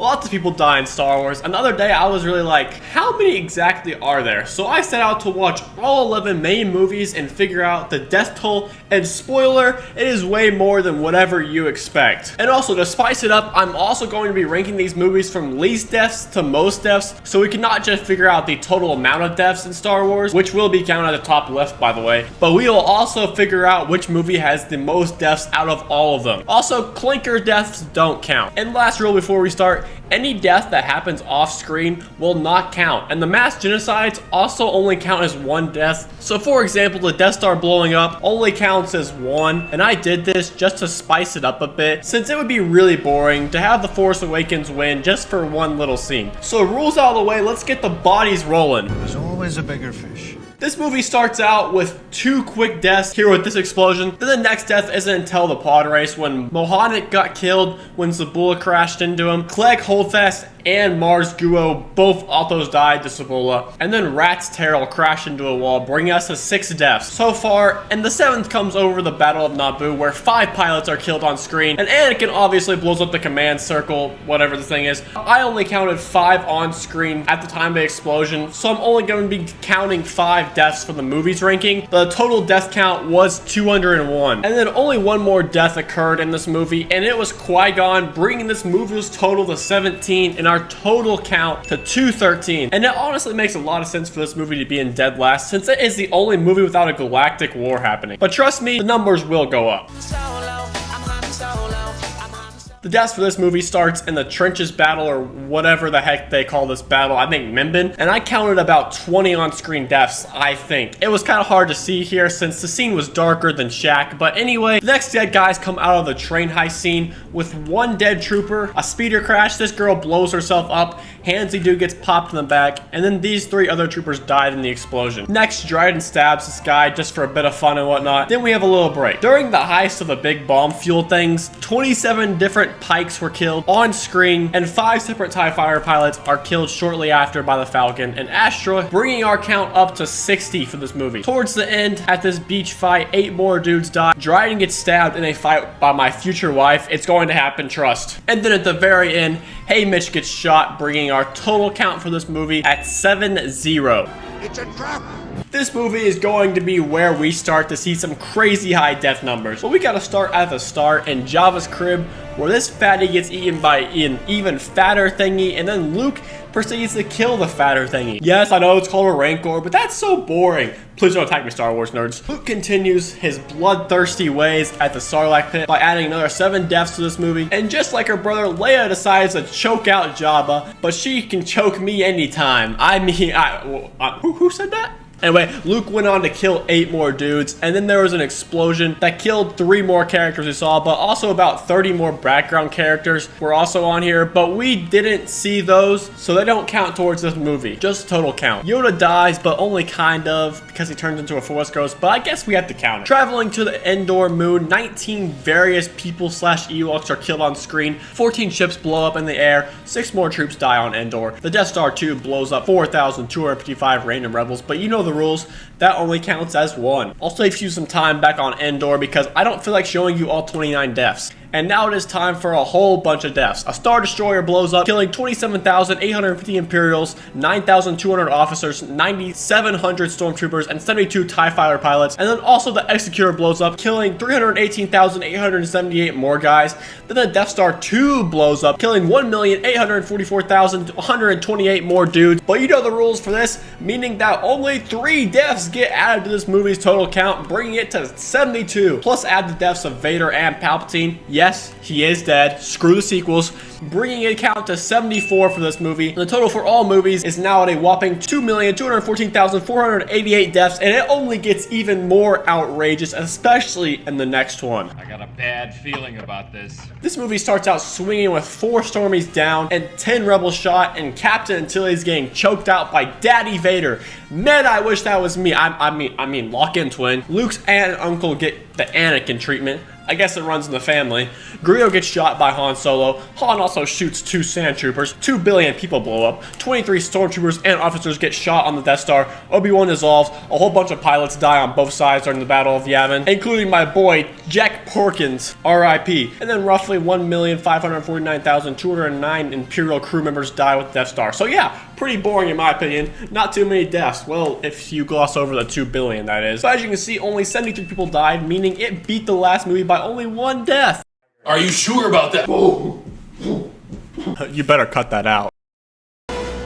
Lots of people die in Star Wars, and the other day I was really like, how many exactly are there? So I set out to watch all 11 main movies and figure out the death toll, and spoiler, it is way more than whatever you expect. And also, to spice it up, I'm also going to be ranking these movies from least deaths to most deaths, so we can not just figure out the total amount of deaths in Star Wars, which will be counted at the top left by the way, but we will also figure out which movie has the most deaths out of all of them. Also, clinker deaths don't count. And last rule before we start, any death that happens off screen will not count, and the mass genocides also only count as one death. So for example, the Death Star blowing up only counts as one, and I did this just to spice it up a bit, since it would be really boring to have The Force Awakens win just for one little scene. So rules out of the way, let's get the bodies rolling. There's always a bigger fish. This movie starts out with 2 quick deaths here with this explosion. Then the next death isn't until the pod race when Mohannik got killed when Zabula crashed into him. Clegg Holdfast and Mars Guo both autos died to Zabula. And then Rat's Terrell crashed into a wall, bringing us to 6 deaths so far. And the 7th comes over the Battle of Naboo, where 5 pilots are killed on screen. And Anakin obviously blows up the command circle, whatever the thing is. I only counted 5 on screen at the time of the explosion, so I'm only going to be counting 5 deaths for the movie's ranking. The total death count was 201. And then only one more death occurred in this movie, and it was Qui-Gon, bringing this movie's total to 17 and our total count to 213. And it honestly makes a lot of sense for this movie to be in dead last, since it is the only movie without a galactic war happening. But trust me, the numbers will go up. The deaths for this movie starts in the trenches battle, or whatever the heck they call this battle. I think Mimban, and I counted about 20 on-screen deaths. I think it was kind of hard to see here since the scene was darker than Shaq, but anyway, the next dead guys come out of the train heist scene with 1 dead trooper, a speeder crash, this girl blows herself up, Handsy dude gets popped in the back, and then these 3 other troopers died in the explosion. Next, Dryden stabs this guy just for a bit of fun and whatnot. Then we have a little break. During the heist of the big bomb fuel things, 27 different Pikes were killed on screen, and 5 separate TIE fighter pilots are killed shortly after by the Falcon and Astra, bringing our count up to 60 for this movie. Towards the end, at this beach fight, 8 more dudes die. Dryden gets stabbed in a fight by my future wife. It's going to happen, trust. And then at the very end, Hey Mitch gets shot, bringing our total count for this movie at 7-0. It's a trap! This movie is going to be where we start to see some crazy high death numbers. But we gotta start at the start in Jabba's crib, where this fatty gets eaten by an even fatter thingy, and then Luke proceeds to kill the fatter thingy. Yes, I know it's called a Rancor, but that's so boring. Please don't attack me, Star Wars nerds. Luke continues his bloodthirsty ways at the Sarlacc pit by adding another 7 deaths to this movie. And just like her brother, Leia decides to choke out Jabba, but she can choke me anytime. I mean, who said that? Anyway, Luke went on to kill 8 more dudes, and then there was an explosion that killed 3 more characters we saw, but also about 30 more background characters were also on here, but we didn't see those, so they don't count towards this movie. Just total count. Yoda dies, but only kind of, because he turns into a Force Ghost, but I guess we have to count it. Traveling to the Endor moon, 19 various people / Ewoks are killed on screen, 14 ships blow up in the air, 6 more troops die on Endor. The Death Star 2 blows up 4,255 random rebels, but you know the rules, that only counts as 1. I'll save you some time back on Endor because I don't feel like showing you all 29 deaths. And now it is time for a whole bunch of deaths. A Star Destroyer blows up, killing 27,850 Imperials, 9,200 officers, 9,700 Stormtroopers, and 72 TIE Fighter pilots. And then also the Executor blows up, killing 318,878 more guys. Then the Death Star 2 blows up, killing 1,844,128 more dudes. But you know the rules for this, meaning that only 3 deaths get added to this movie's total count, bringing it to 72. Plus add the deaths of Vader and Palpatine. Yes, he is dead. Screw the sequels. Bringing it count to 74 for this movie. The total for all movies is now at a whopping 2,214,488 deaths, and it only gets even more outrageous, especially in the next one. I got a bad feeling about this. This movie starts out swinging with 4 Stormies down and 10 rebels shot, and Captain Antilles getting choked out by Daddy Vader. Man, I wish that was me. I mean, lock-in twin. Luke's aunt and uncle get the Anakin treatment. I guess it runs in the family. Greedo gets shot by Han Solo. Han also shoots 2 sand troopers. 2 billion people blow up. 23 stormtroopers and officers get shot on the Death Star. Obi-Wan dissolves. A whole bunch of pilots die on both sides during the Battle of Yavin, including my boy Jack Porkins, R.I.P. And then roughly 1,549,209 Imperial crew members die with the Death Star. So yeah, pretty boring in my opinion. Not too many deaths. Well, if you gloss over the 2 billion, that is. But as you can see, only 73 people died, meaning it beat the last movie by only 1 death. Are you sure about that? You better cut that out.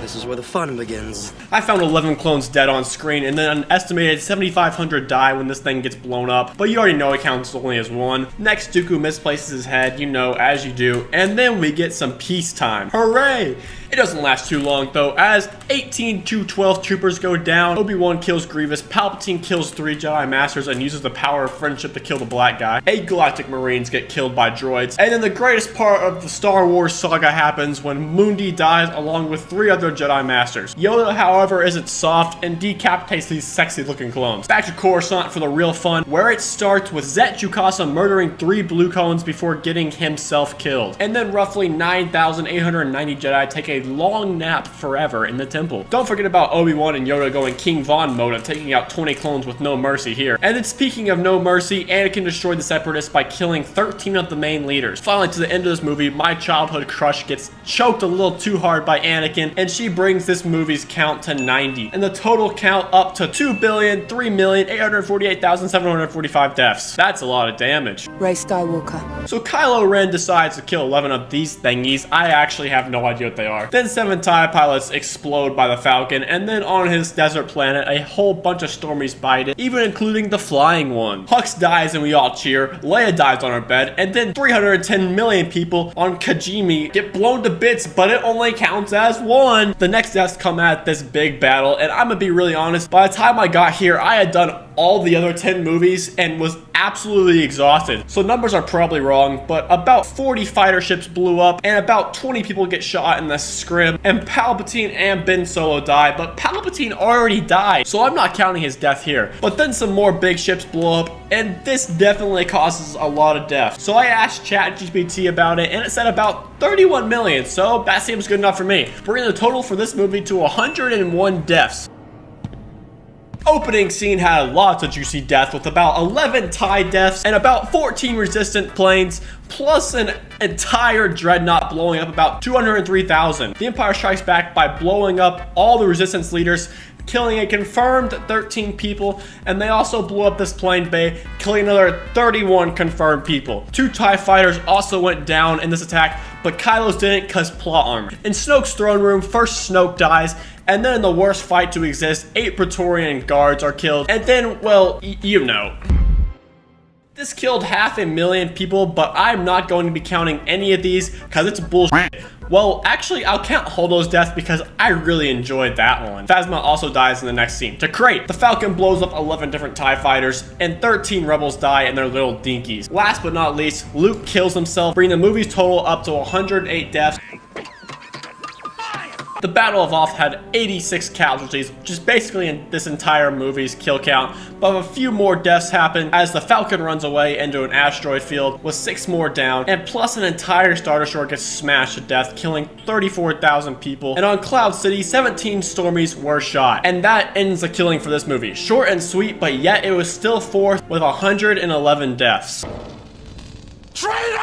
This is where the fun begins. I found 11 clones dead on screen, and then an estimated 7,500 die when this thing gets blown up, but you already know it counts only as 1. Next, Dooku misplaces his head, you know, as you do, and then we get some peacetime. Hooray! It doesn't last too long though, as 18 to 12 troopers go down, Obi-Wan kills Grievous, Palpatine kills 3 Jedi Masters and uses the power of friendship to kill the black guy, 8 Galactic Marines get killed by droids, and then the greatest part of the Star Wars saga happens when Mundi dies along with 3 other Jedi Masters. Yoda, however, isn't soft and decapitates these sexy looking clones. Back to Coruscant for the real fun, where it starts with Zet Jukasa murdering 3 blue cones before getting himself killed. And then roughly 9,890 Jedi take a long nap forever in the temple. Don't forget about Obi-Wan and Yoda going King Von mode and taking out 20 clones with no mercy here. And then speaking of no mercy, Anakin destroyed the Separatists by killing 13 of the main leaders. Finally, to the end of this movie, my childhood crush gets choked a little too hard by Anakin, and she brings this movie's count to 90. And the total count up to 2,03,848,745 deaths. That's a lot of damage. Rey Skywalker. So Kylo Ren decides to kill 11 of these thingies. I actually have no idea what they are. Then 7 TIE pilots explode by the Falcon, and then on his desert planet, a whole bunch of Stormies bite it, even including the flying one. Hux dies and we all cheer. Leia dies on her bed, and then 310 million people on Kijimi get blown to bits, but it only counts as 1. The next deaths come at this big battle, and I'm gonna be really honest, by the time I got here, I had done all the other 10 movies and was absolutely exhausted. So numbers are probably wrong, but about 40 fighter ships blew up and about 20 people get shot in the scrim, and Palpatine and Ben Solo die, but Palpatine already died, so I'm not counting his death here. But then some more big ships blow up, and this definitely causes a lot of death. So I asked ChatGPT about it, and it said about 31 million, so that seems good enough for me, bringing the total for this movie to 101 deaths. Opening scene had lots of juicy death with about 11 TIE deaths and about 14 resistant planes, plus an entire dreadnought blowing up about 203,000. The Empire strikes back by blowing up all the resistance leaders, killing a confirmed 13 people, and they also blew up this plane bay, killing another 31 confirmed people. 2 TIE fighters also went down in this attack, but Kylo's didn't cause plot armor. In Snoke's throne room, first Snoke dies, and then in the worst fight to exist, 8 Praetorian guards are killed, and then, well, you know. This killed 500,000 people, but I'm not going to be counting any of these because it's bullshit. Well, actually, I'll count Holdo's death because I really enjoyed that one. Phasma also dies in the next scene. To crate, the Falcon blows up 11 different TIE fighters, and 13 rebels die in their little dinkies. Last but not least, Luke kills himself, bringing the movie's total up to 108 deaths. The Battle of Hoth had 86 casualties, which is basically in this entire movie's kill count, but a few more deaths happen as the Falcon runs away into an asteroid field with 6 more down, and plus an entire Star Destroyer gets smashed to death, killing 34,000 people. And on Cloud City, 17 Stormies were shot. And that ends the killing for this movie. Short and sweet, but yet it was still 4th with 111 deaths. Traitor!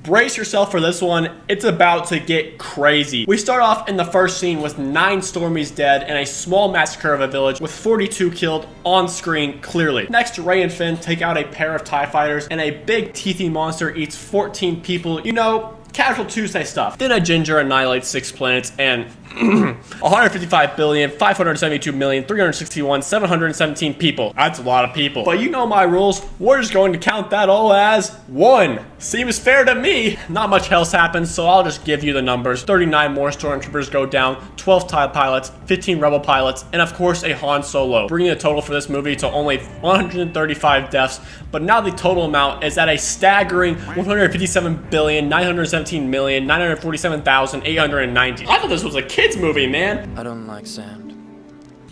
Brace yourself for this one, it's about to get crazy. We start off in the first scene with 9 Stormies dead and a small massacre of a village with 42 killed on screen clearly. Next, Rey and Finn take out a pair of TIE fighters and a big teethy monster eats 14 people. You know, casual Tuesday stuff. Then a ginger annihilates 6 planets and 155,572,361,717 people. That's a lot of people. But you know my rules. We're just going to count that all as 1. Seems fair to me. Not much else happens, so I'll just give you the numbers. 39 more stormtroopers go down, 12 TIE pilots, 15 rebel pilots, and of course a Han Solo, bringing the total for this movie to only 135 deaths. But now the total amount is at a staggering 157,917,947,890. I thought this was a kid's movie, man. I don't like sand.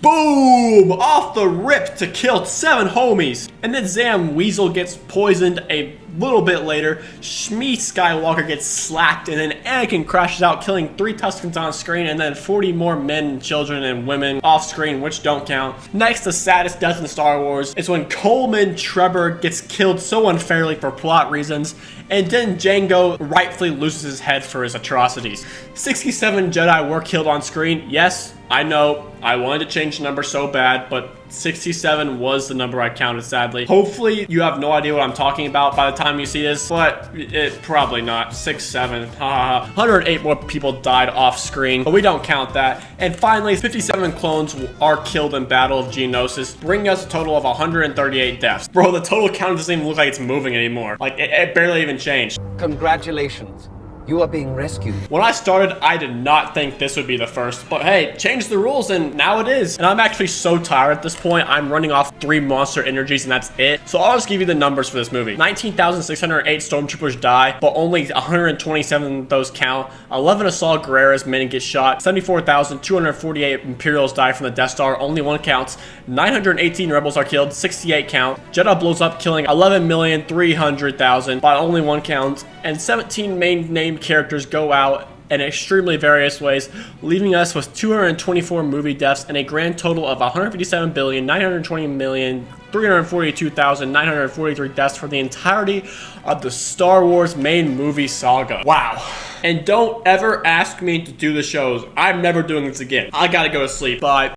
Boom! Off the rip to kill 7 homies. And then Zam Weasel gets poisoned a little bit later. Shmi Skywalker gets slacked, and then Anakin crashes out, killing 3 Tuskens on screen, and then 40 more men, children, and women off screen, which don't count. Next, the saddest death in Star Wars is when Coleman Trevor gets killed so unfairly for plot reasons, and then Jango rightfully loses his head for his atrocities. 67 Jedi were killed on screen. Yes, I know, I wanted to change the number so bad, but 67 was the number I counted, sadly. Hopefully, you have no idea what I'm talking about by the time you see this, but it probably not. 67, haha. 108 more people died off screen, but we don't count that. And finally, 57 clones are killed in Battle of Geonosis, bringing us a total of 138 deaths. Bro, the total count doesn't even look like it's moving anymore. Like, it barely even changed. Congratulations. You are being rescued. When I started, I did not think this would be the first, but hey, change the rules and now it is. And I'm actually so tired at this point, I'm running off 3 monster energies and that's it. So I'll just give you the numbers for this movie. 19,608 stormtroopers die, but only 127 of those count. 11 Assault Guerreras men get shot. 74,248 Imperials die from the Death Star, only 1 counts. 918 rebels are killed, 68 count. Jedha blows up, killing 11,300,000, but only 1 count. And 17 main named characters go out in extremely various ways, leaving us with 224 movie deaths and a grand total of 157,920,342,943 deaths for the entirety of the Star Wars main movie saga. Wow. And don't ever ask me to do the shows. I'm never doing this again. I gotta go to sleep. Bye.